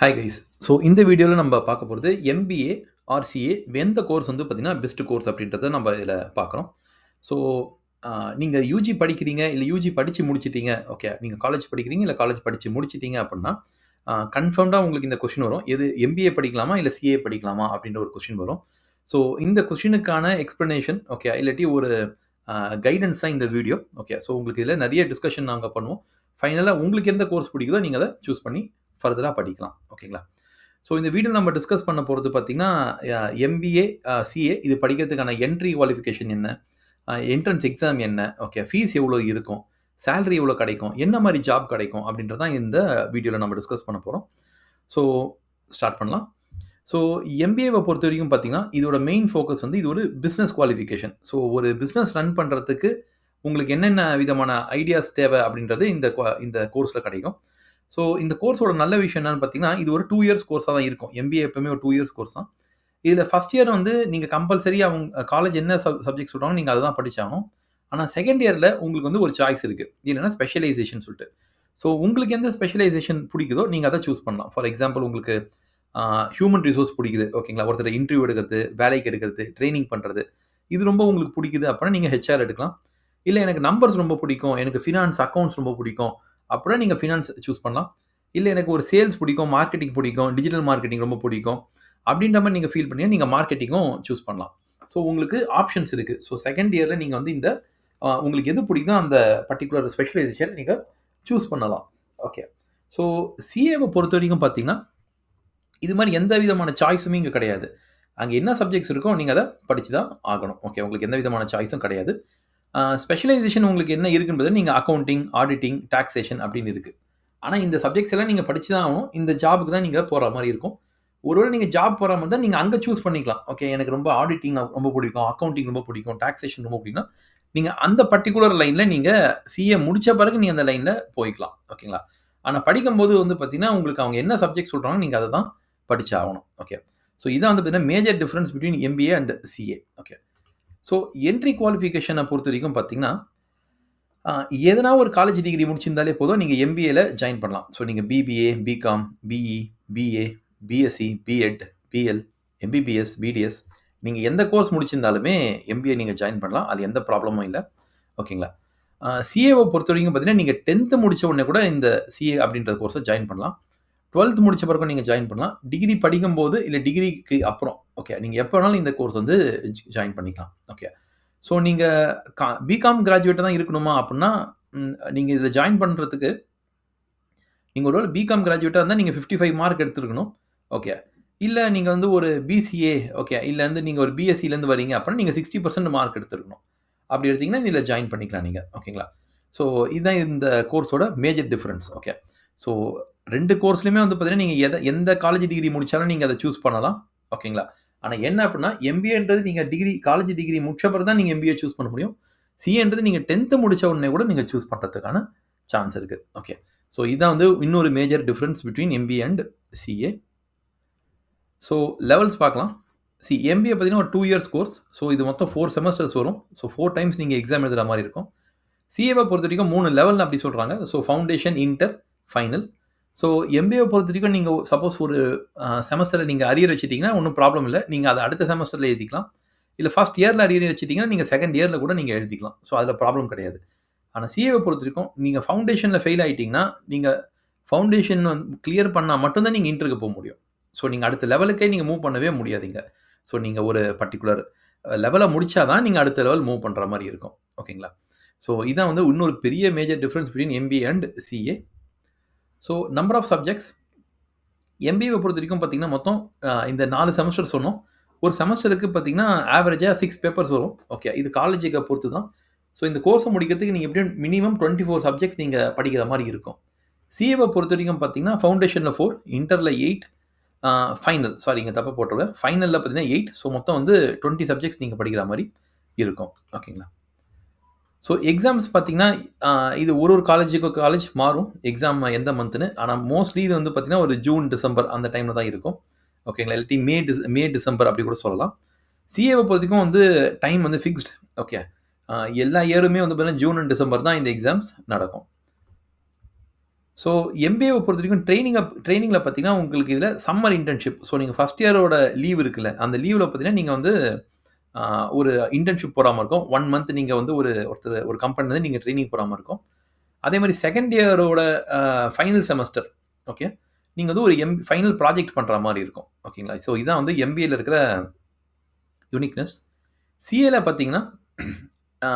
Hi guys. So இந்த வீடியோவில் நம்ம பார்க்க போகிறது எம்பிஏ ஆர் சிஏ எந்த கோர்ஸ் வந்து பார்த்தீங்கன்னா பெஸ்ட் கோர்ஸ் அப்படின்றத நம்ம இதில் பார்க்குறோம். ஸோ நீங்கள் யூஜி படிக்கிறீங்க இல்லை யூஜி படித்து முடிச்சிட்டீங்க, ஓகே, நீங்கள் காலேஜ் படிக்கிறீங்க இல்லை காலேஜ் படித்து முடிச்சிட்டீங்க அப்படின்னா கன்ஃபார்ம்டாக உங்களுக்கு இந்த கொஷின் வரும். எது எம்பிஏ படிக்கலாமா இல்லை சிஏ படிக்கலாமா அப்படின்ற ஒரு கொஷின் வரும். ஸோ இந்த கொஷினுக்கான எக்ஸ்ப்ளனேஷன், ஓகே, இல்லாட்டி ஒரு கைடன்ஸ் தான் இந்த வீடியோ. ஓகே, ஸோ உங்களுக்கு இதில் நிறைய டிஸ்கஷன் நாங்கள் பண்ணுவோம். ஃபைனலாக உங்களுக்கு எந்த கோர்ஸ் பிடிக்குதோ நீங்கள் அதை சூஸ் பண்ணி ஃபர்தராக படிக்கலாம். ஓகேங்களா? ஸோ இந்த வீடியோ நம்ம டிஸ்கஸ் பண்ண போகிறது பார்த்தீங்கன்னா, எம்பிஏ, சிஏ இது படிக்கிறதுக்கான என்ட்ரி குவாலிஃபிகேஷன் என்ன? என்ட்ரன்ஸ் எக்ஸாம் என்ன? ஓகே, ஃபீஸ் எவ்வளோ இருக்கும்? சேலரி எவ்வளோ கிடைக்கும்? என்ன மாரி ஜாப் கிடைக்கும்? அப்படின்றது தான் இந்த வீடியோவில் நம்ம டிஸ்கஸ் பண்ண போகிறோம். ஸோ ஸ்டார்ட் பண்ணலாம். ஸோ எம்பிஏவை பொறுத்த வரைக்கும் பார்த்தீங்கன்னா, இதோட மெயின் ஃபோக்கஸ் வந்து இது ஒரு பிஸ்னஸ் குவாலிஃபிகேஷன். ஸோ ஒரு பிஸ்னஸ் ரன் பண்ணுறதுக்கு உங்களுக்கு என்னென்ன விதமான ஐடியாஸ் தேவை அப்படின்றது இந்த கோர்ஸில் கிடைக்கும். ஸோ இந்த கோர்ஸோட நல்ல விஷயம் என்னன்னு பார்த்தீங்கன்னா, இது ஒரு 2 இயர்ஸ் கோர்ஸாக தான் இருக்கும். எம்பிஏ எப்பவுமே ஒரு 2 இயர்ஸ் கோர்ஸ் தான். இதில் ஃபர்ஸ்ட் இயர் வந்து நீங்கள் கம்பல்சரி அவங்க காலேஜ் என்ன சப்ஜெக்ட் சொல்கிறாங்க நீங்கள் அதை தான் படிச்சாகணும். ஆனால் செகண்ட் இயரில் உங்களுக்கு வந்து ஒரு சாய்ஸ் இருக்குது. என்னன்னா ஸ்பெஷலைசேஷன் சொல்லிட்டு. ஸோ உங்களுக்கு எந்த ஸ்பெஷலைசேஷன் பிடிக்குதோ நீங்கள் அதை சூஸ் பண்ணலாம். ஃபார் எக்ஸாம்பிள் உங்களுக்கு ஹியூமன் ரிசோர்ஸ் பிடிக்குது, ஓகேங்களா, ஒருத்தர் இன்டர்வியூ எடுக்கிறது, வேலைக்கு எடுக்கிறது, ட்ரைனிங் பண்ணுறது, இது ரொம்ப உங்களுக்கு பிடிக்குது அப்படின்னா நீங்கள் ஹெச்ஆர் எடுக்கலாம். இல்லை எனக்கு நம்பர்ஸ் ரொம்ப பிடிக்கும், எனக்கு ஃபினான்ஸ் அக்கௌண்ட்ஸ் ரொம்ப பிடிக்கும் அப்படின்னா நீங்கள் ஃபினான்ஸ் சூஸ் பண்ணலாம். இல்லை எனக்கு ஒரு சேல்ஸ் பிடிக்கும், மார்க்கெட்டிங் பிடிக்கும், டிஜிட்டல் மார்க்கெட்டிங் ரொம்ப பிடிக்கும் அப்படின்ற மாதிரி நீங்கள் ஃபீல் பண்ணி நீங்கள் மார்க்கெட்டிங்கும் சூஸ் பண்ணலாம். ஸோ உங்களுக்கு ஆப்ஷன்ஸ் இருக்குது. ஸோ செகண்ட் இயரில் நீங்கள் வந்து இந்த உங்களுக்கு எது பிடிக்குதோ அந்த பர்டிகுலர் ஸ்பெஷலைசேஷன் நீங்கள் சூஸ் பண்ணலாம். ஓகே. ஸோ சிஏவை பொறுத்த வரைக்கும் பார்த்தீங்கன்னா, இது மாதிரி எந்த விதமான சாய்ஸுமே இங்கே கிடையாது. அங்கே என்ன சப்ஜெக்ட்ஸ் இருக்கோ நீங்கள் அதை படித்து தான் ஆகணும். ஓகே, உங்களுக்கு எந்த விதமான சாய்ஸும் கிடையாது. ஸ்பெஷலைசேஷன் உங்களுக்கு என்ன இருக்குன்றது நீங்கள் அக்கவுண்டிங், ஆடிட்டிங், டாக்ஸேஷன் அப்படின்னு இருக்குது. ஆனால் இந்த சப்ஜெக்ட்ஸ் எல்லாம் நீங்கள் படித்து தான் ஆகணும். இந்த ஜாபுக்கு தான் நீங்கள் போகிற மாதிரி இருக்கும். ஒருவேளை நீங்கள் ஜாப் போகிற மாதிரி இருந்தால் நீங்கள் அங்கே சூஸ் பண்ணிக்கலாம். ஓகே, எனக்கு ரொம்ப ஆடிட்டிங் ரொம்ப பிடிக்கும், அக்கவுண்டிங் ரொம்ப பிடிக்கும், டாக்ஸேஷன் ரொம்ப பிடிக்கும்னா நீங்கள் அந்த பர்டிகுலர் லைனில் நீங்கள் சிஏ முடித்த பிறகு நீங்கள் அந்த லைனில் போய்க்கலாம். ஓகேங்களா? ஆனால் படிக்கும்போது வந்து பார்த்தீங்கன்னா, உங்களுக்கு அவங்க என்ன சப்ஜெக்ட் சொல்கிறாங்க நீங்கள் அதை தான் படித்து ஆகணும். ஓகே. ஸோ இதான் வந்து பார்த்தீங்கன்னா major difference between MBA and CA. Okay. So entry குவாலிஃபிகேஷனை பொறுத்த வரைக்கும் பார்த்தீங்கன்னா, எதனா ஒரு காலேஜ் டிகிரி முடிச்சிருந்தாலே போதும், நீங்கள் எம்பிஏல ஜாயின் பண்ணலாம். ஸோ நீங்கள் BBA, BCom, BE, BA, BSc, BEd, BL, MBBS, BDS நீங்கள் எந்த கோர்ஸ் முடிச்சிருந்தாலுமே எம்பிஏ நீங்கள் ஜாயின் பண்ணலாம். அது எந்த ப்ராப்ளமும் இல்லை. ஓகேங்களா? சிஏவை பொறுத்த வரைக்கும் பார்த்தீங்கன்னா, நீங்கள் 10th முடிச்ச உடனே கூட இந்த சிஏ அப்படின்ற கோர்ஸை ஜாயின் பண்ணலாம். 12th முடிச்ச பிறகும் நீங்கள் ஜாயின் பண்ணலாம். டிகிரி படிக்கும்போது இல்லை டிகிரிக்கு அப்புறம், ஓகே, நீங்கள் எப்போ வேணாலும் இந்த கோர்ஸ் வந்து ஜாயின் பண்ணிக்கலாம். ஓகே. ஸோ நீங்கள் பிகாம் கிராஜுவேட்டாக தான் இருக்கணுமா அப்படின்னா, நீங்கள் இதில் ஜாயின் பண்ணுறதுக்கு நீங்கள் ஒருவேளை பிகாம் கிராஜுவேட்டாக இருந்தால் நீங்கள் 55 மார்க் எடுத்துருக்கணும். ஓகே. இல்லை நீங்கள் வந்து ஒரு பிசிஏ, ஓகே, இல்லை வந்து நீங்கள் ஒரு பிஎஸ்சிலேருந்து வரீங்க அப்படின்னா நீங்கள் 60% மார்க் எடுத்துருக்கணும். அப்படி எடுத்தீங்கன்னா இதில் ஜாயின் பண்ணிக்கலாம் நீங்கள். ஓகேங்களா? ஸோ இதுதான் இந்த கோர்ஸோட மேஜர் டிஃப்ரென்ஸ். ஓகே. ஸோ 2 கோர்ஸ்லையுமே வந்து பார்த்தீங்கன்னா, நீங்கள் எந்த காலேஜ் டிகிரி முடித்தாலும் நீங்கள் அதை சூஸ் பண்ணலாம். ஓகேங்களா? ஆனால் என்ன அப்படின்னா, எம்பிஏன்றது நீங்கள் காலேஜ் டிகிரி முடிச்ச பிறகு தான் நீங்கள் எம்பிஏ சூஸ் பண்ண முடியும். சிஏன்றது நீங்கள் 10th முடிச்ச உடனே கூட நீங்கள் சூஸ் பண்ணுறதுக்கான சான்ஸ் இருக்குது. ஓகே. ஸோ இதான் வந்து இன்னொரு major difference between MBA and CA. So levels பார்க்கலாம். எம்பிஏ பார்த்தீங்கன்னா ஒரு 2 இயர்ஸ் கோர்ஸ். ஸோ இது மொத்தம் 4 செமஸ்டர்ஸ் வரும். ஸோ 4 டைம்ஸ் நீங்கள் எக்ஸாம் எழுதுகிற மாதிரி இருக்கும். சிஏவை பொறுத்த வரைக்கும் 3 லெவல் அப்படி சொல்கிறாங்க. So foundation, inter, final. So எம்பிஏவை பொறுத்த வரைக்கும் நீங்கள் சப்போஸ் ஒரு செமஸ்டரில் நீங்கள் அரியர் வச்சுட்டிங்கன்னா ஒன்றும் ப்ராப்ளம் இல்லை. நீங்கள் அதை அடுத்த செமஸ்டரில் எழுதிக்கலாம். இல்லை ஃபர்ஸ்ட் இயரில் அரியர் வச்சுட்டிங்கன்னா நீங்கள் செகண்ட் இயரில் கூட நீங்கள் எழுதிக்கலாம். ஸோ அதில் ப்ராப்ளம் கிடையாது. ஆனால் சிஏவை பொறுத்த வரைக்கும் நீங்கள் ஃபவுண்டேஷனில் ஃபெயில் ஆகிட்டிங்கன்னா நீங்கள் ஃபவுண்டேஷன் வந்து கிளியர் பண்ணால் மட்டும்தான் நீங்கள் இன்டருக்கு போக முடியும். ஸோ நீங்கள் அடுத்த லெவலுக்கே நீங்கள் மூவ் பண்ணவே முடியாதுங்க. ஸோ நீங்கள் ஒரு பர்டிகுலர் லெவலை முடித்தா தான் நீங்கள் அடுத்த லெவல் மூவ் பண்ணுற மாதிரி இருக்கும். ஓகேங்களா? ஸோ இதான் வந்து இன்னொரு பெரிய major difference between MBA and CA. So number of subjects எம்பிஏவை பொறுத்த வரைக்கும் பார்த்தீங்கன்னா மொத்தம் இந்த 4 செமஸ்டர் சொன்னோம். ஒரு செமஸ்டருக்கு பார்த்தீங்கன்னா ஆவரேஜாக 6 பேப்பர்ஸ் வரும். ஓகே, இது காலேஜுக்கு பொறுத்து தான். ஸோ இந்த கோர்ஸை முடிக்கிறதுக்கு நீங்கள் எப்படியும் மினிமம் 24 சப்ஜெக்ட்ஸ் நீங்கள் படிக்கிற மாதிரி இருக்கும். சிஏவை பொறுத்த வரைக்கும் பார்த்தீங்கன்னா ஃபவுண்டேஷனில் 4, இன்டரில் 8, ஃபைனல் இங்கே தப்பாக போட்டுருவேன். ஃபைனலில் பார்த்தீங்கன்னா 8. ஸோ மொத்தம் வந்து 20 சப்ஜெக்ட்ஸ் நீங்கள் படிக்கிற மாதிரி இருக்கும். ஓகேங்களா? ஸோ எக்ஸாம்ஸ் பார்த்தீங்கன்னா, இது ஒரு காலேஜுக்கு காலேஜ் மாறும். எக்ஸாம் எந்த மந்த்துன்னு. ஆனால் மோஸ்ட்லி இது வந்து பார்த்தீங்கன்னா, ஒரு ஜூன், டிசம்பர் அந்த டைமில் தான் இருக்கும். ஓகேங்களா? இல்லாட்டி மே, டிசம்பர் அப்படி கூட சொல்லலாம். சிஏவை பொறுத்தவரைக்கும் வந்து டைம் வந்து ஃபிக்ஸ்டு. ஓகே. எல்லா இயருமே வந்து பார்த்தீங்கன்னா, ஜூன் அண்ட் டிசம்பர் தான் இந்த எக்ஸாம்ஸ் நடக்கும். ஸோ எம்பிஏவை பொறுத்தவரைக்கும் ட்ரெய்னிங்கில பார்த்தீங்கன்னா, உங்களுக்கு இதில சம்மர் இன்டர்ன்ஷிப். ஸோ நீங்க ஃபர்ஸ்ட் இயரோட லீவ் இருக்குல்ல, அந்த லீவ்ல பார்த்தீங்கன்னா, நீங்க வந்து அ ஒரு இன்டர்ன்ஷிப் போற மாரி இருக்கும். 1 மந்த் நீங்க வந்து ஒரு கம்பெனில இருந்து நீங்க ட்ரெய்னிங் போற மாரி இருக்கும். அதே மாரி செகண்ட் இயரோட அ ஃபைனல் செமஸ்டர் ஓகே. நீங்க வந்து ஒரு ஃபைனல் ப்ராஜெக்ட் பண்ற மாரி இருக்கும். ஓகேங்களா? ஸோ இதான் வந்து எம்பிஏல இருக்கிற யூனிக்னெஸ். சிஏல பார்த்தீங்கன்னா, அ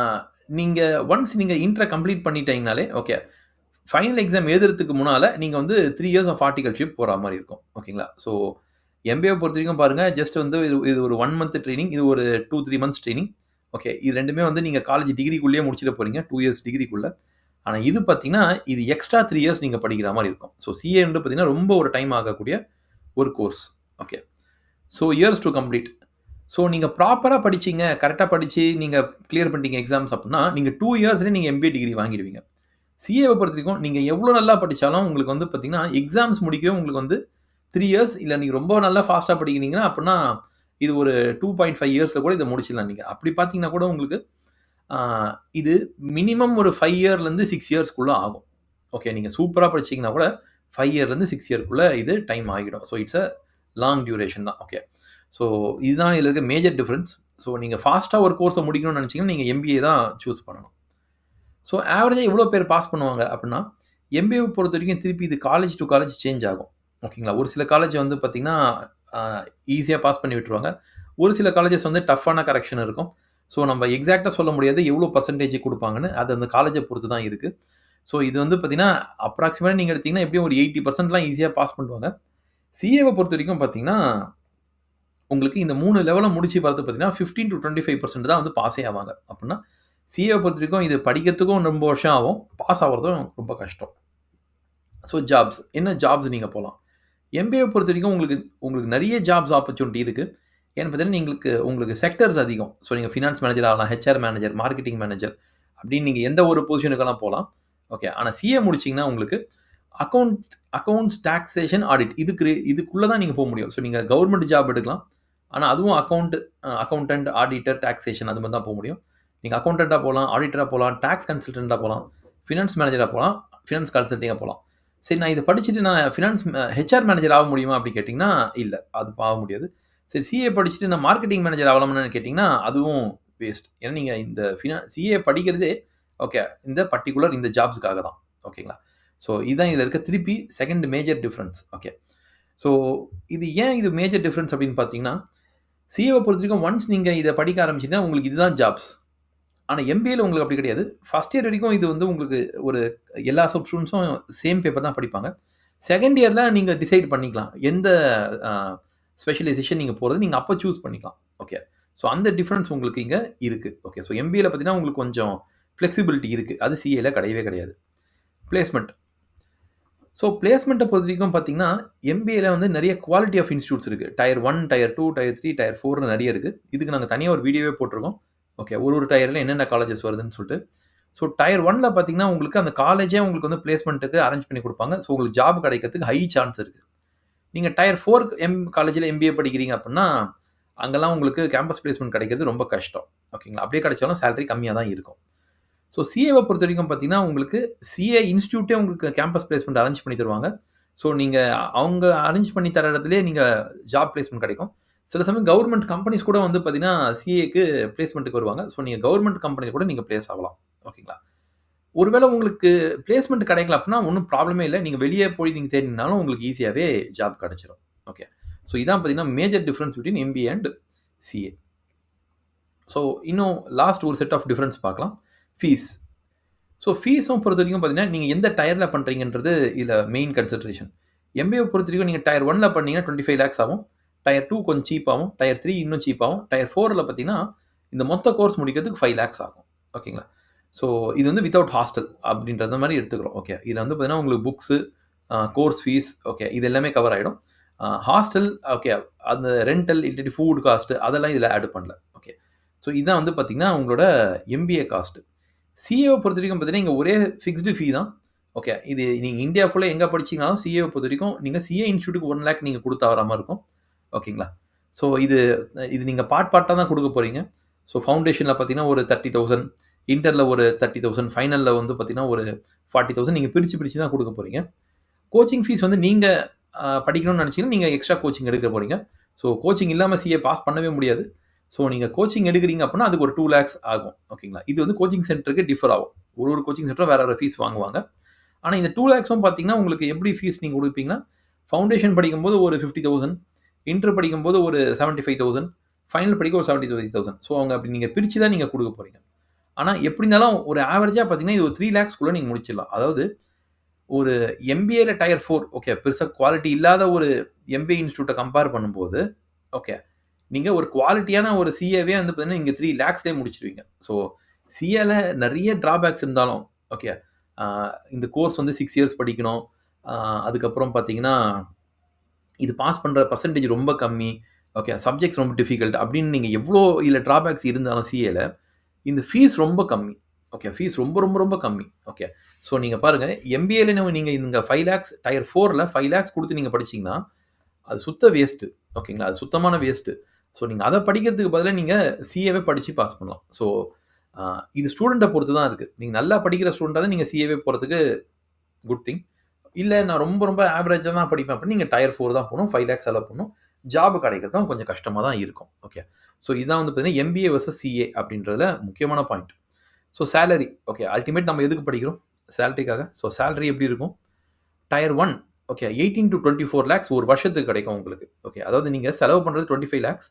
நீங்க ஒன்ஸ் நீங்க இன்டர கம்ப்ளீட் பண்ணிட்டீங்கனாலே ஓகே. ஃபைனல் எக்ஸாம் எழுதுறதுக்கு முன்னால நீங்க வந்து 3 இயர்ஸ் ஆஃப் ஆர்டிகல்ஷிப் போற மாரி இருக்கும். ஓகேங்களா? ஸோ எம்பிஏ பொறுத்தவரைக்கும் பாருங்க, ஜஸ்ட் வந்து இது இது ஒரு 1 மந்த் ட்ரெய்னிங். இது ஒரு 2, 3 மந்த்ஸ் ட்ரெய்னிங். ஓகே. இது 2மே வந்து நீங்க காலேஜ் டிகிரிக்குள்ளேயே முடிச்சிட போறீங்க. 2 இயர்ஸ் டிகிரிக்குள்ள. ஆனா இது பார்த்தீங்கன்னா, இது எக்ஸ்ட்ரா 3 இயர்ஸ் நீங்க படிக்கிற மாரி இருக்கும். ஸோ சிஏ வந்து பார்த்தீங்கன்னா, ரொம்ப ஒரு டைம் ஆகக்கூடிய ஒரு course. Okay. So years to complete. So நீங்க ப்ராப்பரா படிச்சீங்க, கரெக்ட்டா படிச்சு நீங்க கிளியர் பண்ணிட்டீங்க எக்ஸாம்ஸ் அப்டின்னா, நீங்க 2 இயர்ஸ்லயே நீங்க எம்பிஏ டிகிரி வாங்கிடுவீங்க. சிஏவ பொறுத்தவரைக்கும் நீங்க எவ்வளோ நல்லா படிச்சாலும் உங்களுக்கு வந்து பார்த்தீங்கன்னா, எக்ஸாம்ஸ் முடிக்கவே உங்களுக்கு வந்து 3 இயர்ஸ் இல்ல நீங்க ரொம்ப நல்லா ஃபாஸ்ட்டா படிக்கிறீங்கன்னா, அப்டின்னா இது ஒரு 2.5 இயர்ஸ்ல கூட இத முடிச்சிடலாம் நீங்க. அப்படி பார்த்தீங்கன்னா கூட உங்களுக்கு ஆ இது மினிமம் ஒரு 5 இயர்லேருந்து 6 இயர்ஸ்க்குள்ள ஆகும். ஓகே. நீங்க சூப்பரா படிச்சீங்கன்னா கூட 5 இயர்லேருந்து 6 இயர்க்குள்ள இது டைம் ஆகிடும். ஸோ இட்ஸ் லாங் டியூரேஷன் தான். ஓகே. ஸோ இதுதான் இதில இருக்க மேஜர் டிஃபரன்ஸ். ஸோ நீங்க ஃபாஸ்ட்டா ஒரு கோர்ஸ முடிக்கணும்னு நெனச்சீங்கன்னா, நீங்க எம்பிஏ தான் சூஸ் பண்ணணும். ஸோ ஆவரேஜா எவ்வளோ பேர் பாஸ் பண்ணுவாங்க அப்டின்னா, எம்பிஏவ பொறுத்தவரைக்கும் திருப்பி இது காலேஜ் டூ காலேஜ் சேஞ்ச் ஆகும். ஓகேங்களா? ஒரு சில காலேஜ் வந்து பார்த்தீங்கன்னா, அ ஈஸியா பாஸ் பண்ணி விட்டுருவாங்க. ஒரு சில காலேஜஸ் வந்து டஃப்பான கரெக்ஷன் இருக்கும். ஸோ நம்ம எக்ஸாக்ட்டா சொல்ல முடியாது. எவ்வளோ பெர்சன்டேஜ் குடுப்பாங்கன்னு. அது அந்த காலேஜ பொறுத்து தான் இருக்கு. ஸோ இது வந்து பார்த்தீங்கன்னா, அப்ராக்ஸிமேட்டா நீங்க எடுத்தீங்கன்னா, எப்படியும் ஒரு 80%லாம் ஈஸியா பாஸ் பண்ணுவாங்க. சிஏவ பொறுத்தவரைக்கும் பார்த்தீங்கன்னா, உங்களுக்கு இந்த 3 லெவல முடிச்சு பார்த்து பார்த்தீங்கன்னா, 15-25% தான் வந்து பாஸே ஆவாங்க. அப்டின்னா, சிஏவ பொறுத்தவரைக்கும் இது படிக்கிறதுக்கும் ரொம்ப வருஷம் ஆகும். பாஸ் ஆவறதும் ரொம்ப கஷ்டம். So jobs. என்ன ஜாப்ஸ் நீங்க போலாம். எம்பிஏ பொறுத்தவரைக்கும் உங்களுக்கு உங்களுக்கு நெறைய ஜாப்ஸ் ஆப்பர்ச்சுனிட்டி இருக்கு. ஏன்னு பார்த்தீங்கன்னா, உங்களுக்கு செக்டர்ஸ் அதிகம். ஸோ நீங்க ஃபினான்ஸ் மேனேஜர் ஆகலாம், ஹெச்ஆர் மேனேஜர், மார்க்கெட்டிங் மேனேஜர் அப்படின்னு நீங்க எந்த ஒரு பொசிஷனுக்கெல்லாம் போலாம். ஓகே. ஆனா சிஏ முடிச்சீங்கன்னா உங்களுக்கு அக்கவுண்ட்ஸ், டாக்ஸேஷன், ஆடிட் இதுக்குள்ள தான் நீங்க போ முடியும். ஸோ நீங்க கவர்ன்மென்ட் ஜாப் எடுக்கலாம். ஆனா அதுவும் அக்கவுண்டன்ட், ஆடிட்டர், டாக்ஸேஷன் அது மாரி தான் போ முடியும். நீங்க அக்கவுண்டன்ட்டா போலாம், ஆடிட்டரா போலாம், டாக்ஸ் கன்சல்டன்ட்டா போலாம், ஃபினான்ஸ் மேனேஜரா போலாம், ஃபினான்ஸ் கன்சல்டிங்கா போலாம். சரி நான் இத படிச்சுட்டு நான் ஹெச்ஆர் மேனேஜர் ஆக முடியுமா? அப்படி கேட்டீங்கன்னா, இல்ல. அது ஆக முடியாது. சரி சிஏ படிச்சுட்டு நான் மார்க்கெட்டிங் மேனேஜர் ஆகலாமான்னு கேட்டீங்கன்னா, அதுவும் வேஸ்ட். ஏன்னா நீங்க இந்த சிஏ படிக்கிறதே ஓகே. இந்த பர்ட்டிகுலர் இந்த ஜாப்ஸ்க்காக தான். ஓகேங்களா? ஸோ இதுதான் இதுல இருக்க திருப்பி second major difference. Okay. So இது மேஜர் டிஃபரன்ஸ் அப்படின்னு பார்த்தீங்கன்னா, சிஏவ பொறுத்தவரைக்கும் ஒன்ஸ் நீங்க இத படிக்க ஆரம்பிச்சீங்கன்னா, உங்களுக்கு இதுதான் ஜாப்ஸ். ஆனா எம்பிஏல உங்களுக்கு அப்படி கிடையாது. ஃபர்ஸ்ட் இயர் வரைக்கும் இது வந்து உங்களுக்கு ஒரு எல்லா ஸ்டூடண்ட்ஸும் சேம் பேப்பர் தான் படிப்பாங்க. செகண்ட் இயர்ல நீங்க டிசைட் பண்ணிக்கலாம். எந்த அ ஸ்பெஷலைசேஷன் நீங்க போறது நீங்க அப்ப சூஸ் பண்ணிக்கலாம். ஓகே. ஸோ அந்த டிஃபரன்ஸ் உங்களுக்கு இங்க இருக்கு. ஓகே. ஸோ எம்பிஏல பார்த்தீங்கன்னா, உங்களுக்கு கொஞ்சம் ஃப்ளெக்ஸிபிலிட்டி இருக்கு. அது சிஏல கிடையவே கிடையாது. பிளேஸ்மென்ட். ஸோ பிளேஸ்மென்ட்ட பொறுத்தவரைக்கும் பார்த்தீங்கன்னா, எம்பிஏல வந்து நெறைய குவாலிட்டி ஆஃப் இன்ஸ்டிடியூட்ஸ் இருக்கு. டயர் 1, டயர் 2, டயர் 3, டயர் 4ன்னு நெறைய இருக்கு. இதுக்கு நாங்க தனியா ஒரு வீடியோவே போட்டுருக்கோம். ஓகே. ஒரு டயர்ல என்னென்ன காலேஜஸ் வருதுன்னு சொல்ட்டு. ஸோ டயர் 1ல பார்த்தீங்கன்னா, உங்களுக்கு அந்த காலேஜே உங்களுக்கு வந்து பிளேஸ்மென்ட்க்கு அரேஞ்ச் பண்ணி குடுப்பாங்க. ஸோ உங்களுக்கு ஜாப் கிடைக்கிறதுக்கு ஹை சான்ஸ் இருக்கு. நீங்க டயர் 4 காலேஜ்ல எம்பிஏ படிக்கிறீங்க அப்டின்னா, அங்கலாம் உங்களுக்கு கேம்பஸ் பிளேஸ்மென்ட் கிடைக்கிறது ரொம்ப கஷ்டம். ஓகேங்களா? அப்படியே கிடைச்சாலும் சேலரி கம்மியா தான் இருக்கும். ஸோ சிஏவ பொறுத்தவரைக்கும் பார்த்தீங்கன்னா, உங்களுக்கு சிஏ இன்ஸ்டிடியூட்டே உங்களுக்கு கேம்பஸ் பிளேஸ்மென்ட் அரேஞ்ச் பண்ணி தருவாங்க. ஸோ நீங்க அவங்க அரேஞ்ச் பண்ணி தர இடத்திலேயே நீங்க ஜாப் பிளேஸ்மென்ட் கிடைக்கும். சில சமயம் கவர்ன்மென்ட் கம்பெனிஸ் கூட வந்து பார்த்தீங்கன்னா, சிஏக்கு பிளேஸ்மென்ட்க்கு வருவாங்க. ஸோ நீங்க கவர்ன்மென்ட் கம்பெனில கூட நீங்க பிளேஸ் ஆகலாம். ஓகேங்களா? ஒருவேள உங்களுக்கு பிளேஸ்மென்ட் கிடைக்கல அப்டின்னா ஒண்ணும் ப்ராப்ளமே இல்ல. நீங்க வெளிய போய் நீங்க தேடினாலும் உங்களுக்கு ஈஸியாவே ஜாப் கிடைச்சிரும். ஓகே. ஸோ இதான் பார்த்தீங்கன்னா, major difference between MBA and CA. So இன்னும் லாஸ்ட் ஒரு செட் ஆஃப் டிஃபரன்ஸ் பார்க்கலாம். ஃபீஸ். ஸோ ஃபீஸும் பொறுத்தவரைக்கும் பார்த்தீங்கன்னா, நீங்க எந்த டயர்ல பண்றீங்கன்றது இதுல மெயின் கன்சிடரேஷன். எம்பிஏ பொறுத்தவரைக்கும் நீங்க டயர் 1ல பண்ணீங்கன்னா 25 லேக்ஸ் ஆகும். டயர் 2 கொஞ்சம் சீப் ஆகும். டயர் 3 இன்னும் சீப் ஆகும். டயர் 4ல பார்த்தீங்கன்னா, இந்த மொத்த கோர்ஸ் முடிக்கிறதுக்கு 5 லேக்ஸ் ஆகும். ஓகேங்களா? ஸோ இது வந்து வித்தவுட் ஹாஸ்டல் அப்படின்றத மாரி எடுத்துக்கிறோம். ஓகே. இதுல வந்து பார்த்தீங்கன்னா, உங்களுக்கு புக்ஸு, கோர்ஸ் ஃபீஸ் ஓகே. இது எல்லாமே கவர் ஆயிடும். Hostel okay. அந்த ரென்டல் இல்லாட்டி ஃபுட் காஸ்ட் அதெல்லாம் இதுல ஆட் பண்ணல. ஓகே. ஸோ இதான் வந்து பார்த்தீங்கன்னா, உங்களோட எம்பிஏ காஸ்ட். சிஏவ பொறுத்தவரைக்கும் பார்த்தீங்கன்னா, இங்க ஒரே ஃபிக்ஸ்டு ஃபீ தான். ஓகே. இது நீங்க இந்தியா ஃபுல்லா எங்க படிச்சீங்கனாலும் சிஏவ பொறுத்தவரைக்கும் நீங்க சிஏ இன்ஸ்டிடியூட்க்கு 1 லேக் நீங்க குடுத்தா வர மாரி இருக்கும். ஓகேங்களா? ஸோ இது நீங்க பார்ட்டா தான் குடுக்க போறீங்க. ஸோ ஃபவுண்டேஷன்ல பார்த்தீங்கன்னா, ஒரு 30,000 இன்டர்ல ஒரு 30,000, ஃபைனல்ல வந்து பார்த்தீங்கன்னா ஒரு 40,000 நீங்க பிரிச்சு தான் குடுக்க போறீங்க. கோச்சிங் ஃபீஸ் வந்து நீங்க படிக்கணும்னு நெனச்சீங்கன்னா, நீங்க எக்ஸ்ட்ரா கோச்சிங் எடுக்க போறீங்க. ஸோ கோச்சிங் இல்லாம சிஏ பாஸ் பண்ணவே முடியாது. ஸோ நீங்க கோச்சிங் எடுக்குறீங்க அப்டின்னா, அதுக்கு ஒரு 2 லேக்ஸ் ஆகும். ஓகேங்களா? இது வந்து கோச்சிங் சென்டருக்கு டிஃபர் ஆகும். ஒரு கோச்சிங் சென்டரும் வேற ஃபீஸ் வாங்குவாங்க. ஆனா இந்த 2 லேக்ஸும் பார்த்தீங்கன்னா, உங்களுக்கு எப்படி ஃபீஸ் நீங்க குடுப்பீங்கன்னா, ஃபவுண்டேஷன் படிக்கும்போது ஒரு 50,000, இன்டர் படிக்கும்போது ஒரு 75,000, ஃபைனல் படிக்க ஒரு 75,000. ஸோ அவங்க அப்படி நீங்க பிரிச்சு தான் நீங்க குடுக்க போறீங்க. ஆனா எப்படி இருந்தாலும் ஒரு ஆவரேஜா பார்த்தீங்கன்னா, இது ஒரு 3 லேக்ஸ்க்குள்ள நீங்க முடிச்சிடலாம். அதாவது ஒரு எம்பிஏல டயர் 4 ஓகே. பெருசா குவாலிட்டி இல்லாத ஒரு எம்பிஏ இன்ஸ்டிடியூட்ட கம்பேர் பண்ணும்போது, ஓகே. நீங்க ஒரு குவாலிட்டியான ஒரு சிஏவே வந்து பார்த்தீங்கன்னா, இங்க 3 லேக்ஸ்லயே முடிச்சுருவீங்க. ஸோ சிஏல நெறைய டிராபேக்ஸ் இருந்தாலும், ஓகே. ஆ இந்த கோர்ஸ் வந்து 6 இயர்ஸ் படிக்கணும். ஆ அதுக்கப்புறம் பார்த்தீங்கன்னா, இது பாஸ் பண்ற பெர்சன்டேஜ் ரொம்ப கம்மி. ஓகே. சப்ஜெக்ட்ஸ் ரொம்ப டிஃபிகல்ட் அப்படின்னு நீங்க எவ்ளோ இதுல டிராபேக்ஸ் இருந்தாலும் சிஏல, இந்த ஃபீஸ் ரொம்ப கம்மி. ஓகே. ஃபீஸ் ரொம்ப, ரொம்ப, ரொம்ப கம்மி. ஓகே. ஸோ நீங்க பாருங்க, எம்பிஏல நீங்க இங்க 5 லேக்ஸ் டயர் 4ல 5 லேக்ஸ் குடுத்து நீங்க படிச்சீங்கன்னா, அது சுத்த வேஸ்ட்டு. ஓகேங்களா? அது சுத்தமான வேஸ்ட்டு. ஸோ நீங்க அத படிக்கிறதுக்கு பதிலா நீங்க சிஏவே படிச்சு பாஸ் பண்ணலாம். ஸோ இது ஸ்டூடண்ட்ட பொறுத்து தான் இருக்கு. நீங்க நல்லா படிக்கிற ஸ்டூடண்ட்டா தான் நீங்க சிஏவே போறதுக்கு குட் திங். இல்ல நான் ரொம்ப, ரொம்ப ஆவரேஜா தான் படிப்பேன் அப்டின்னா, நீங்க டயர் 4 தான் போணும். 5 லேக்ஸ் செலவு பண்ணணும். ஜாப் கிடைக்கிறது தான் கொஞ்சம் கஷ்டமா தான் இருக்கும். ஓகே. ஸோ இதான் வந்து பார்த்தீங்கன்னா, எம்பிஏ வெர்சஸ் சிஏ அப்டின்றதுல முக்கியமான point. So salary okay. Ultimate நம்ம எதுக்கு படிக்கிறோம்? சேலரிக்காக. ஸோ சேலரி எப்படி இருக்கும்? டயர் 1 ஓகே 18-24 லேக்ஸ் ஒரு வருஷத்துக்கு கிடைக்கும் உங்களுக்கு. ஓகே. அதாவது நீங்க செலவு பண்றது 25 லேக்ஸ்.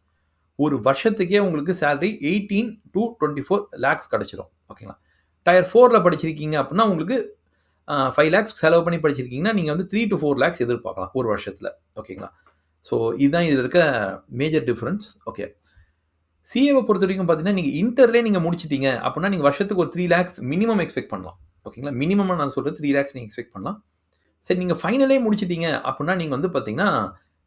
ஒரு வருஷத்துக்கே உங்களுக்கு சேலரி 18-24 லேக்ஸ் கிடைச்சிரும். ஓகேங்களா? டயர் 4ல படிச்சிருக்கீங்க அப்டின்னா, உங்களுக்கு 5 லேக்ஸ் செலவு பண்ணி படிச்சிருக்கீங்கன்னா, நீங்க வந்து 3-4 லேக்ஸ் எதிர்பார்க்கலாம் ஒரு வருஷத்துல. ஓகேங்களா? ஸோ இதுதான் இதுல இருக்க மேஜர் டிஃபரன்ஸ். ஓகே. சிஏவ பொறுத்தவரைக்கும் பார்த்தீங்கன்னா, நீங்க இன்டர்லயே நீங்க முடிச்சுட்டீங்க அப்டின்னா, நீங்க வருஷத்துக்கு ஒரு 3 லேக்ஸ் மினிமம் எக்ஸ்பெக்ட் பண்ணலாம். ஓகேங்களா? மினிமமா நான் சொல்றது 3 லேக்ஸ் நீங்க எக்ஸ்பெக்ட் பண்ணலாம். சரி நீங்க ஃபைனலே முடிச்சுட்டீங்க அப்டின்னா, நீங்க வந்து பார்த்தீங்கன்னா,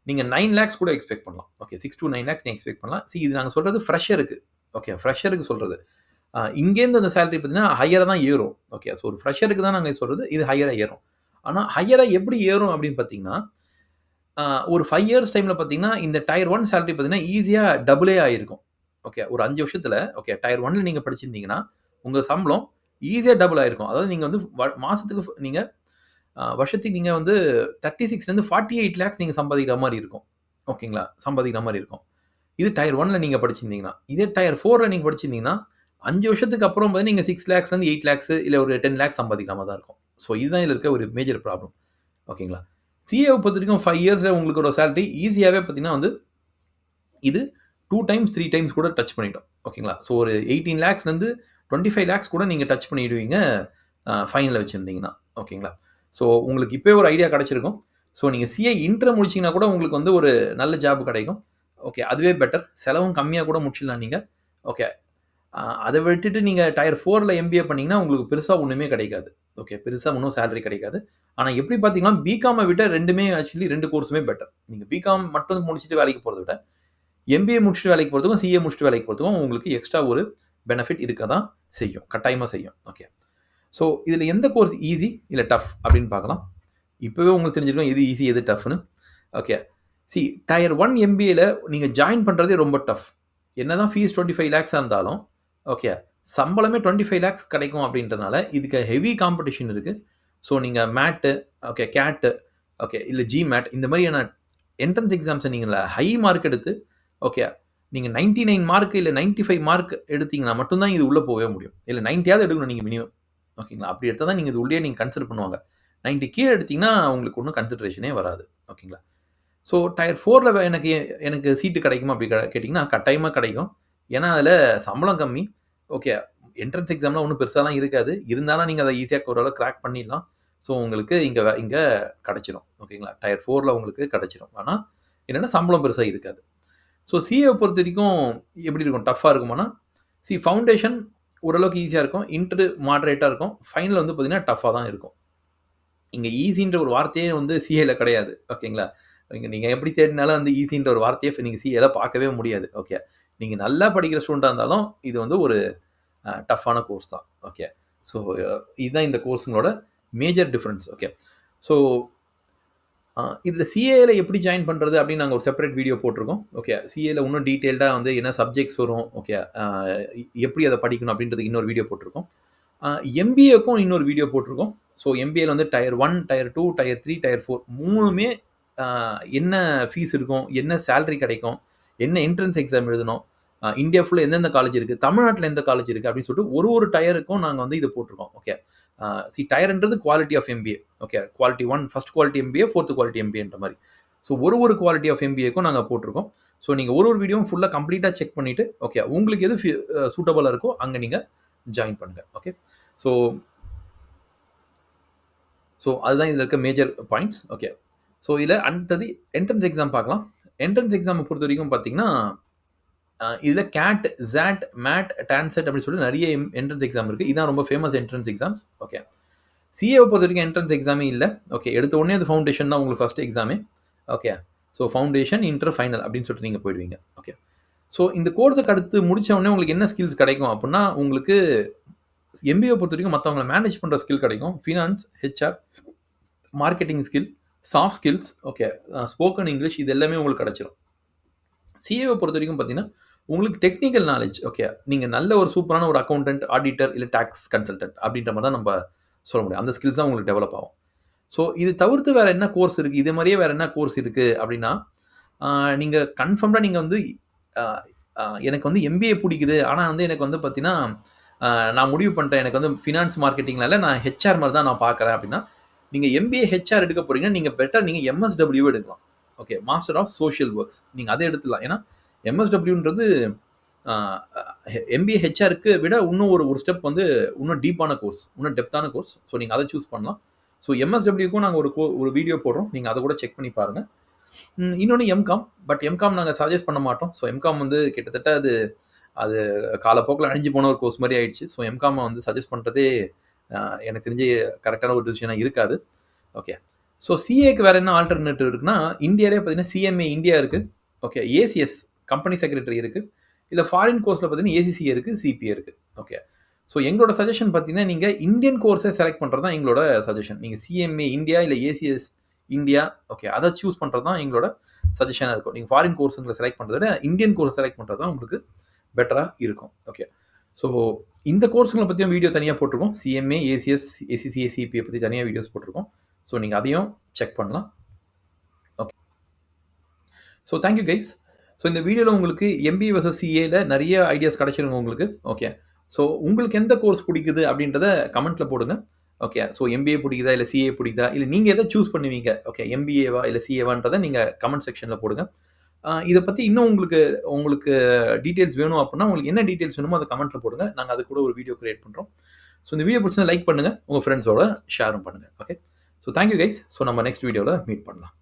நீங்க 9 லேக்ஸ் கூட எக்ஸ்பெக்ட் பண்ணலாம். ஓகே 6-9 லேக்ஸ் நீங்க எக்ஸ்பெக்ட் பண்ணலாம். இது நாங்க சொல்றது ஃப்ரெஷருக்கு. ஓகே ஃப்ரெஷருக்கு சொல்றது. இங்கேருந்து அந்த சேலரி பார்த்தீங்கன்னா, ஹையரா தான் ஏறும். ஓகே. ஸோ ஒரு ஃப்ரெஷருக்கு தான் நாங்க சொல்றது. இது ஹையரா ஏறும். ஆனா ஹையரா எப்படி ஏறும் அப்டின்னு பார்த்தீங்கன்னா, அ ஒரு 5 இயர்ஸ் டைம்ல பார்த்தீங்கன்னா, இந்த டயர் 1 சேலரி பார்த்தீங்கன்னா, ஈஸியா டபுளே ஆயிருக்கும். ஓகே. ஒரு 5 வருஷத்துல ஓகே டயர் 1ல நீங்க படிச்சிருந்தீங்கன்னா, உங்க சம்பளம் ஈஸியா டபுள் ஆயிருக்கும். அதாவது நீங்க வந்து மாசத்துக்கு நீங்க வருஷத்துக்கு நீங்க வந்து 36லேருந்து 48 லேக்ஸ் நீங்க சம்பாதிக்கிற மாரி இருக்கும். ஓகேங்களா? சம்பாதிக்கிற மாரி இருக்கும். இது டயர் 1ல நீங்க படிச்சிருந்தீங்கன்னா. இதே டயர் 4ல நீங்க படிச்சிருந்தீங்கன்னா, 5 வருஷத்துக்கு அப்புறம் பார்த்தீங்கன்னா, நீங்க 6 லேக்ஸ்லேருந்து 8 லேக்ஸ் இல்ல ஒரு 10 லேக்ஸ் சம்பாதிக்கிற மாரி தான் இருக்கும். ஸோ இதுதான் இதுல இருக்க ஒரு மேஜர் ப்ராப்ளம். ஓகேங்களா? சிஏவ பொறுத்தவரைக்கும் 5 இயர்ஸ்ல உங்களுக்கு ஒரு சேலரி ஈஸியாவே பார்த்தீங்கன்னா வந்து, இது 2 டைம்ஸ், 3 டைம்ஸ் கூட டச் பண்ணிடும். ஓகேங்களா? ஸோ ஒரு 18 லேக்ஸ்லேருந்து 25 லேக்ஸ் கூட நீங்க டச் பண்ணிடுவீங்க. ஃபைனல்ல வச்சிருந்தீங்கன்னா. ஓகேங்களா? ஸோ உங்களுக்கு இப்பவே ஒரு ஐடியா கிடைச்சிருக்கும். ஸோ நீங்க சிஏ இன்டர் முடிச்சீங்கன்னா கூட உங்களுக்கு வந்து ஒரு நல்ல ஜாப் கிடைக்கும். ஓகே. அதுவே பெட்டர். செலவும் கம்மியா கூட முடிச்சிடலாம் நீங்க. ஓகே. அத விட்டுட்டு நீங்க டயர் 4ல எம்பிஏ பண்ணீங்கன்னா, உங்களுக்கு பெருசா ஒண்ணுமே கிடைக்காது. ஓகே. பெருசா ஒண்ணும் சேலரி கிடைக்காது. ஆனா எப்படி பார்த்தீங்கன்னா, பிகாம விட 2மே ஆக்சுவலி 2 கோர்ஸுமே பெட்டர். நீங்க பிகாம் மட்டும் முடிச்சுட்டு வேலைக்கு போறத விட, எம்பிஏ முடிச்சுட்டு வேலைக்கு போறதுக்கும், சிஏ முடிச்சுட்டு வேலைக்கு போறதுக்கும் உங்களுக்கு எக்ஸ்ட்ரா ஒரு பெனிஃபிட் இருக்க தான் செய்யும். கட்டாயமா செய்யும். ஓகே. ஸோ இதுல எந்த கோர்ஸ் ஈஸி இல்ல டஃப் அப்படின்னு பார்க்கலாம். இப்பவே உங்களுக்கு தெரிஞ்சிருக்கும் எது ஈஸி எது டஃப்ன்னு. ஓகே. டயர் 1 எம்பிஏல நீங்க ஜாயின் பண்றதே ரொம்ப டஃப். என்னதான் ஃபீஸ் 25 லேக்ஸா இருந்தாலும், ஓகே. சம்பளமே 25 லேக்ஸ் கிடைக்கும் அப்படின்றதுனால, இதுக்கு ஹெவி காம்படிஷன் இருக்கு. ஸோ நீங்க மேட், ஓகே கேட், ஓகே இல்ல ஜிமேட் இந்த மாதிரியான என்ட்ரன்ஸ் எக்ஸாம்ஸ நீங்க ஹை மார்க் எடுத்து, ஓகே நீங்க 99 மார்க் இல்ல 95 மார்க் எடுத்தீங்கன்னா மட்டும் தான் இது உள்ள போகவே முடியும். இல்ல 90யாவது எடுக்கணும் நீங்க மினிமம். ஓகேங்களா? அப்படி எடுத்தா தான் நீங்க இது உள்ளயே நீங்க கன்சிடர் பண்ணுவாங்க. 90 கீழ எடுத்தீங்கன்னா, உங்களுக்கு ஒண்ணும் கன்சிடரேஷனே வராது. ஓகேங்களா? ஸோ டயர் 4ல எனக்கு எனக்கு சீட்டு கிடைக்குமா அப்படி கேட்டீங்கன்னா, கட்டாயமா கிடைக்கும். ஏன்னா, அதில சம்பளம் கம்மி. ஓகே. என்ட்ரன்ஸ் எக்ஸாம்லாம் ஒண்ணும் பெருசாலாம் இருக்காது. இருந்தாலும் நீங்க அத ஈஸியா ஓரளவு கிராக் பண்ணிடலாம். ஸோ உங்களுக்கு இங்க கிடைச்சிரும். ஓகேங்களா? டயர் 4ல உங்களுக்கு கிடைச்சிரும். ஆனா, என்னன்னா சம்பளம் பெருசா இருக்காது. ஸோ சிஏவ பொறுத்தவரைக்கும் எப்படி இருக்கும்? டஃப்பா இருக்குமானா, ஃபவுண்டேஷன் ஓரளவுக்கு ஈஸியா இருக்கும். இன்டர் மாடரேட்டா இருக்கும். ஃபைனல் வந்து பார்த்தீங்கன்னா, டஃப்பா தான் இருக்கும். இங்க ஈஸின்ற ஒரு வார்த்தையே வந்து சிஏல கிடையாது. ஓகேங்களா? நீங்க எப்படி தேடினாலும் வந்து ஈஸின்ற ஒரு வார்த்தையே நீங்க சிஏல பார்க்கவே முடியாது. ஓகே. நீங்க நல்லா படிக்கிற ஸ்டூடெண்ட்டா இருந்தாலும், இது வந்து ஒரு டஃப்பான கோர்ஸ் தான். ஓகே. ஸோ இதுதான் இந்த கோர்ஸுங்களோட மேஜர் டிஃபரன்ஸ். ஓகே. ஸோ இதில சிஏல எப்படி ஜாயின் பண்றது அப்படின்னு நாங்க ஒரு செப்பரேட் வீடியோ போட்டிருக்கோம். ஓகே. சிஏல இன்னும் டீட்டெயில்டா வந்து என்ன சப்ஜெக்ட்ஸ் வரும். ஓகே. எப்படி அத படிக்கணும் அப்படின்றதுக்கு இன்னொரு வீடியோ போட்டிருக்கோம். எம்பிஏக்கும் இன்னொரு வீடியோ போட்டிருக்கோம். ஸோ எம்பிஏல வந்து டயர் 1, டயர் 2, டயர் 3, டயர் 4 3மே அ என்ன ஃபீஸ் இருக்கும்? என்ன சேலரி கிடைக்கும்? என்ன என்ட்ரன்ஸ் எக்ஸாம் எழுதணும்? இந்தியா ஃபுல்லா எந்தெந்த காலேஜ் இருக்கு? தமிழ்நாட்டுல எந்த காலேஜ் இருக்கு? அப்படின்னு சொல்லிட்டு ஒரு ஒரு டயருக்கும் நாங்க வந்து இத போட்டிருக்கோம். ஓகே. டயர்ன்றது quality of MBA. Okay. Quality 1 first quality MBA, 4த் குவாலிட்டி எம்பிஏன்ற மாரி. ஸோ ஒரு ஒரு குவாலிட்டி ஆஃப் எம்பிஏக்கும் நாங்க போட்டிருக்கோம். ஸோ நீங்க ஒரு ஒரு வீடியோவும் ஃபுல்லா கம்ப்ளீட்டா செக் பண்ணிட்டு, ஓகே உங்களுக்கு எது சூட்டபிளா இருக்கோ அங்க நீங்க ஜாயின் பண்ணுங்க. ஓகே. ஸோ அதுதான் இதுல இருக்க மேஜர் பாயிண்ட்ஸ். ஓகே. ஸோ இதுல அடுத்தது என்ட்ரன்ஸ் எக்ஸாம் பார்க்கலாம். என்ட்ரன்ஸ் எக்ஸாம பொறுத்தவரைக்கும் பார்த்தீங்கன்னா, இதுல கேட், சாட், மேட், டான்செட் அப்படின்னு சொல்லி நெறைய என்ட்ரன்ஸ் எக்ஸாம் இருக்கு. இதான் ரொம்ப ஃபேமஸ் என்ட்ரன்ஸ் எக்ஸாம்ஸ். ஓகே. சிஏவை பொறுத்தவரைக்கும் என்ட்ரன்ஸ் எக்ஸாமே இல்ல. ஓகே. எடுத்த உடனே அது ஃபவுண்டேஷன் தான் உங்களுக்கு ஃபர்ஸ்ட் எக்ஸாமே. Okay. So foundation, inter, final அப்படின்னு சொல்லிட்டு நீங்க போயிடுவீங்க. ஓகே. ஸோ இந்த கோர்ஸுக்கு அடுத்து முடிச்ச உடனே உங்களுக்கு என்ன ஸ்கில்ஸ் கிடைக்கும் அப்படின்னா, உங்களுக்கு எம்பிஏ பொறுத்தவரைக்கும் மத்தவங்கள மேனேஜ் பண்ற ஸ்கில் கிடைக்கும். Finance, HR, marketing skill, soft skills, okay. Spoken English இது எல்லாமே உங்களுக்கு கிடைச்சிரும். சிஏவை பொறுத்தவரைக்கும் பார்த்தீங்கன்னா, உங்களுக்கு டெக்னிக்கல் நாலேட்ஜ் ஓகே. நீங்க நல்ல ஒரு சூப்பரான ஒரு அக்கவுண்டன்ட், ஆடிட்டர் இல்ல டாக்ஸ் கன்சல்டன்ட் அப்படின்ற மாரி தான் நம்ப சொல்ல முடியும். அந்த ஸ்கில்ஸ் தான் உங்களுக்கு டெவலப் ஆகும். ஸோ இது தவிர்த்து வேற என்ன கோர்ஸ் இருக்கு? இது மாரியே வேற என்ன கோர்ஸ் இருக்கு அப்படின்னா, நீங்க கன்ஃபார்ம்டா நீங்க வந்து அ அ எனக்கு வந்து எம்பிஏ புடிக்குது. ஆனா வந்து எனக்கு வந்து பார்த்தீங்கன்னா, நான் முடிவு பண்ணிட்டேன். எனக்கு வந்து ஃபினான்ஸ் மார்க்கெட்டிங்ல இல்ல நான் ஹெச்ஆர் மாரி தான் நான் பார்க்குறேன் அப்படின்னா, நீங்க எம்பிஏ ஹெச்ஆர் எடுக்க போறீங்கன்னா, நீங்க பெட்டர் நீங்க எம்எஸ்டபிள்யூ எடுக்கலாம். Okay. Master of social works. நீங்க அத எடுத்துடலாம். ஏன்னா எம்எஸ்டபிள்யூன்றது அ எம்பிஏ ஹெச்ஆருக்கு விட இன்னும் ஒரு ஸ்டெப் வந்து இன்னும் டீப்பான கோர்ஸ். இன்னும் டெப்த்தான கோர்ஸ். ஸோ நீங்க அத சூஸ் பண்ணலாம். ஸோ எம்எஸ்டபிள்யூக்கும் நாங்க ஒரு வீடியோ போடுறோம். நீங்க அத கூட செக் பண்ணி பாருங்க. இன்னொன்னு எம்காம். பட் எம்காம் நாங்க சஜெஸ்ட் பண்ண மாட்டோம். ஸோ எம்காம் வந்து கிட்டத்தட்ட அது அது காலப்போக்குல அழிஞ்சு போன ஒரு கோர்ஸ் மாரி ஆயிடுச்சு. ஸோ எம்காம வந்து சஜெஸ்ட் பண்றதே அ எனக்கு தெரிஞ்சு கரெக்ட்டான ஒரு டிசிஷனா இருக்காது. ஓகே. ஸோ சிஏக்கு வேற என்ன ஆல்டர்னேட்டிவ் இருக்குன்னா, இந்தியாலயே பார்த்தீங்கன்னா சிஎம்ஏ இந்தியா இருக்கு. ஓகே. ஏசிஎஸ் கம்பெனி செக்ரட்டரி இருக்கு. இல்ல ஃபாரின் கோர்ஸ்ல பார்த்தீங்கன்னா ஏசிசிஏ இருக்கு, சிபிஏ இருக்கு. ஓகே. ஸோ எங்களோட சஜஷன் பார்த்தீங்கன்னா, நீங்க இந்தியன் கோர்ஸ செலக்ட் பண்றது தான் எங்களோட சஜஷன். நீங்க சிஎம்ஏ இந்தியா இல்ல ஏசிஎஸ் இந்தியா ஓகே. அத சூஸ் பண்றது தான் எங்களோட சஜஷனா இருக்கும். நீங்க ஃபாரின் கோர்ஸ்ங்கள செலக்ட் பண்றத விட இந்தியன் கோர்ஸ் செலக்ட் பண்றது தான் உங்களுக்கு பெட்டரா இருக்கும். ஓகே. ஸோ இந்த கோர்ஸ்கள பத்தியும் வீடியோ தனியா போட்டுருக்கோம். சிஎம்ஏ, ஏசிஎஸ், ஏசிசிஏ, சிபிஏ பத்தி தனியா வீடியோஸ் போட்டுருக்கோம். ஸோ நீங்க அதையும் செக் பண்ணலாம். Okay. So thank you guys. So இந்த வீடியோல உங்களுக்கு எம்பிஏ வெர்சஸ் சிஏல நெறைய ஐடியாஸ் கிடைச்சிருக்கும் உங்களுக்கு. ஓகே. ஸோ உங்களுக்கு எந்த கோர்ஸ் புடிக்குது அப்படின்றத கமெண்ட்ல போடுங்க. ஓகே. ஸோ எம்பிஏ புடிக்குதா? இல்ல சிஏ புடிக்குதா? இல்ல நீங்க எத சூஸ் பண்ணுவீங்க? ஓகே. எம்பிஏவா? இல்ல சிஏவான்றத நீங்க கமெண்ட் செக்ஷன்ல போடுங்க. இத பத்தி இன்னும் உங்களுக்கு உங்களுக்கு டீட்டெயில்ஸ் வேணும் அப்படின்னா, உங்களுக்கு என்ன டீட்டெயில்ஸ் வேணுமோ அத கமெண்ட்ல போடுங்க. நாங்க அது கூட ஒரு வீடியோ கிரியேட் பண்றோம். ஸோ இந்த வீடியோ பிடிச்சிருந்தா லைக் பண்ணுங்க. உங்க ஃபிரெண்ட்ஸோட ஷேரும் பண்ணுங்க. Okay. So thank you guys. So நம்ம நெக்ஸ்ட் வீடியோல மீட் பண்ணலாம்.